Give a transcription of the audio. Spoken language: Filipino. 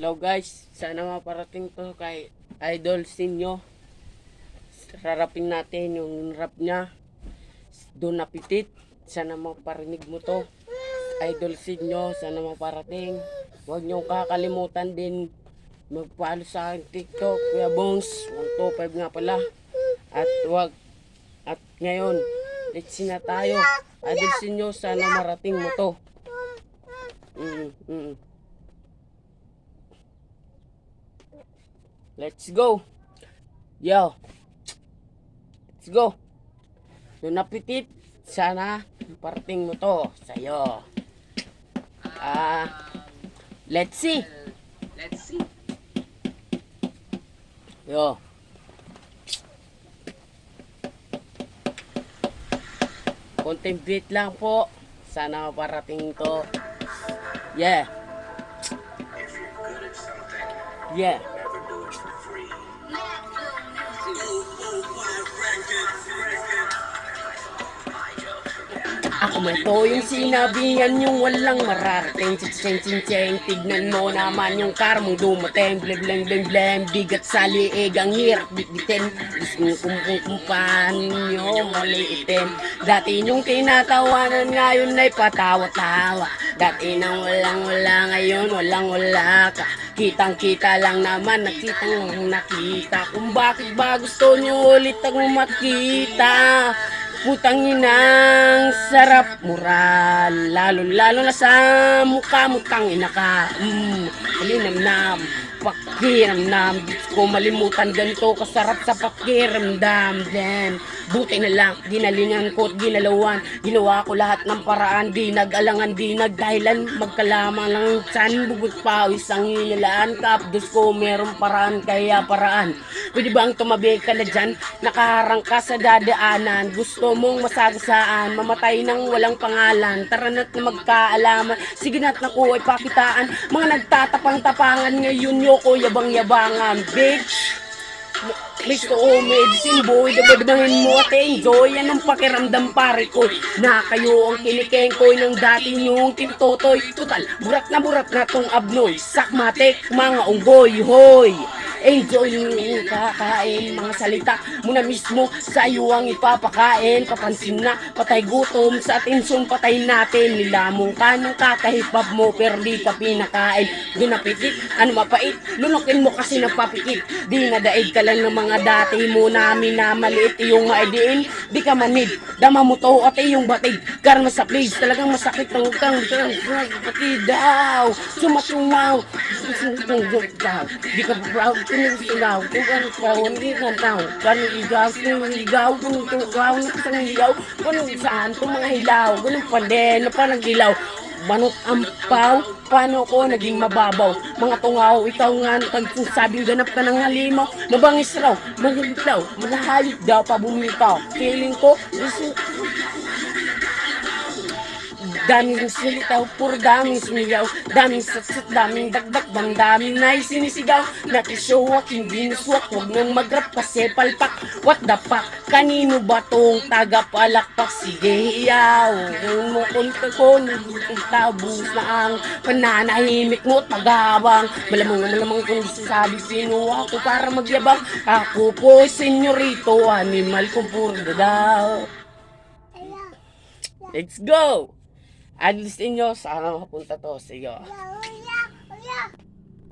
Hello guys, sana maparating to kay Idol Sinyo. Rarapin natin yung rap niya. Doon napitit. Sana maparinig mo to. Idol Sinyo, sana maparating. Huwag niyong kakalimutan din mag-follow sa akin TikTok, Kuya Bones, 125 nga pala. At ngayon, let's see na tayo. Idol Sinyo, sana marating mo to. Let's go. Yo. Let's go. Doon napitit. Sana parating mo to sa'yo. Let's see. Let's see. Yo. Konting beat lang po. Sana parating to. Yeah. Yeah. Ako man to yung sinabihan yung walang mararating. Ching-ching-ching, tignan mo naman yung karmong dumating. Blem-blem-blem-blem, bigat sa liig ang hirap bitbitin. Gusto kung paano nyo maliitin. Dati nyung tinatawanan ngayon ay patawa-tawa. Dati nang walang-wala ngayon walang-wala ka. Kitang-kita lang naman, nakitang nakita. Kung bakit ba gusto nyo ulit ang makita. Putang inang sarap mura, lalo na sa mukha mo tangina ka. Malinamnam, pakiramdam, di ko malimutan ganito kasarap sa pakiramdam. Then, buti na lang, ginalingan ko at ginalawan. Ginawa ko lahat ng paraan, di nag-alangan, di nagdahilan. Magkalamang lang san, bugot pawis ang inilaan. Kapdos ko, merong paraan, kaya paraan. Pwede bang tumabi ka na dyan? Nakaharang ka sa dadaanan. Gusto mong masagasaan, mamatay nang walang pangalan. Tara na't na magkaalaman. Sige na't naku ay pakitaan. Mga nagtatapang-tapangan ngayon yoko yabang-yabangan. Bitch! Gusto ko medicine boy, dabadabahin mo at enjoy. Anong pakiramdam pare ko na kayo ang kinikeng ko ng dati nyong tintotoy. Total, burat na tong abnoy. Sakmatik, mga unggoy, hoy. Enjoy yung kakain, mga salita mo na mismo sa iyo ang ipapakain. Papansin na, patay gutom, sa atensyon patay natin. Nilamong ka ng kakahipab mo, pero di ka pinakain. Doon napitit, ano mapait, lunukin mo kasi napapikit. Di nadaig ka lang ng mga dati mo namin na maliit iyong maidiin. Di ka manid, dama mo to at iyong batid. Karma sa place, talagang masakit ang utang. Pati daw, sumatumaw. Di ka proud, pinagsigaw. Kung ano pa, hindi ka tao. Ganong igaw, kung tugaw, nakasang hilaw. Ganong saan, itong mga hilaw. Ganong panden, na parang gilaw. Manot ampaw, paano ko naging mababaw? Mga tungaw, ikaw nga nagsasabing ganap ka ng halimaw. Mabangis raw, magiglaw, malahayop daw pa bumitaw. Feeling ko, daming silitaw, puro daming sumigaw. Daming satsat, daming dagdag, daming na sinisigaw. Nakisyoak, hindi niswak, huwag nang mag-rap kasi palpak. What the fuck? Kanino ba tong tagapalakpak? Sige hiyaw, kung mo kunta ko, tabus na ang pananahimik mo tagabang. Malamang kung sasabi sino ako para magyabang. Ako po senyorito, animal ko puro daw. Let's go! Adlis inyo, sana makapunta to sa iyo.